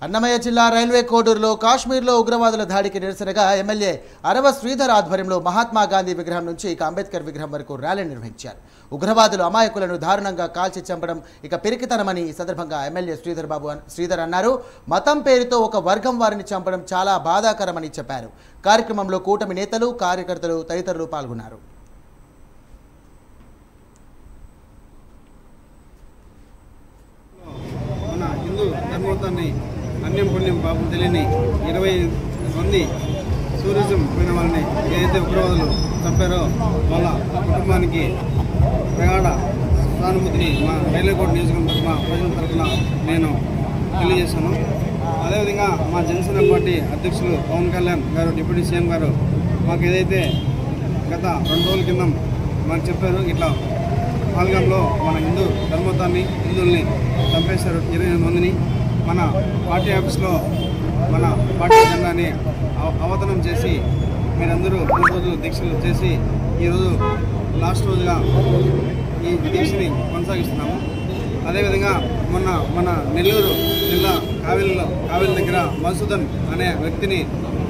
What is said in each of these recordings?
అన్నమయ్య జిల్లా రైల్వే కోడూరులో కాశ్మీర్లో ఉగ్రవాదుల దాడికి నిరసనగా ఎమ్మెల్యే అరవ శ్రీధర్ ఆధ్వర్యంలో మహాత్మా గాంధీ విగ్రహం నుంచి అంబేద్కర్ విగ్రహం వరకు ర్యాలీ నిర్వహించారు. ఉగ్రవాదులు అమాయకులను దారుణంగా కాల్చి చంపడం ఇక పెరికితనమని ఈ సందర్భంగా ఎమ్మెల్యే శ్రీధర్ అన్నారు. మతం పేరుతో ఒక వర్గం వారిని చంపడం చాలా బాధాకరమని చెప్పారు. కార్యక్రమంలో కూటమి నేతలు, కార్యకర్తలు తదితరులు పాల్గొన్నారు. అన్యం పుణ్యం పాపం తెలియని 20 మంది టూరిజం పోయిన వాళ్ళని ఏదైతే ఉగ్రవాదులు చంపారో వాళ్ళ కుటుంబానికి ప్రగాఢ సానుభూతిని మా రైల్వే కోర్టు నియోజకవర్గం మా ప్రజల తరఫున నేను తెలియజేశాను. అదేవిధంగా మా జనసేన పార్టీ అధ్యక్షులు పవన్ కళ్యాణ్ గారు, డిప్యూటీ సీఎం గారు మాకు ఏదైతే గత 2 రోజుల కింద మాకు చెప్పారు, ఇట్లా పాల్గంలో మన హిందూ ధర్మతాన్ని హిందువుల్ని చంపేశారు 28 మందిని. మన పార్టీ ఆఫీస్లో మన పార్టీ జెండాని అవతరణం చేసి మీరందరూ 3 రోజులు దీక్షలు చేసి ఈరోజు లాస్ట్ రోజుగా ఈ దీక్షని కొనసాగిస్తున్నాము. అదేవిధంగా మన నెల్లూరు జిల్లా కావేలి దగ్గర మధుసూదన్ అనే వ్యక్తిని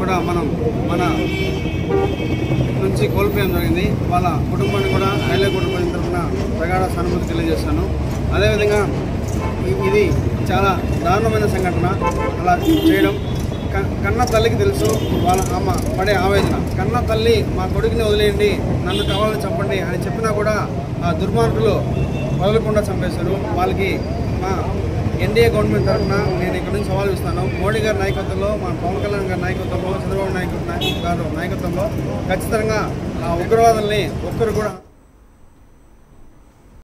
కూడా మనం మన నుంచి కోల్పోయడం జరిగింది. వాళ్ళ కుటుంబాన్ని కూడా రైల్వే కోర్టు ప్రజల తరఫున ప్రగాఢ సానుభూతి తెలియజేస్తాను. అదేవిధంగా ఇది చాలా దారుణమైన సంఘటన. అలా చేయడం కన్న తల్లికి తెలుసు, వాళ్ళ అమ్మ పడే ఆవేదన. కన్న తల్లి మా కొడుకుని వదిలేయండి, నన్ను కావాలని చంపండి అని చెప్పినా కూడా ఆ దుర్మార్గులు వదలకుండా చంపేశారు. వాళ్ళకి మా ఎన్డీఏ గవర్నమెంట్ తరఫున నేను ఇక్కడ నుంచి సవాల్ ఇస్తాను. మోడీ గారి నాయకత్వంలో, మన పవన్ కళ్యాణ్ గారి నాయకత్వంలో, చంద్రబాబు గారి నాయకత్వంలో ఖచ్చితంగా ఆ ఉగ్రవాదుల్ని ఒక్కరు కూడా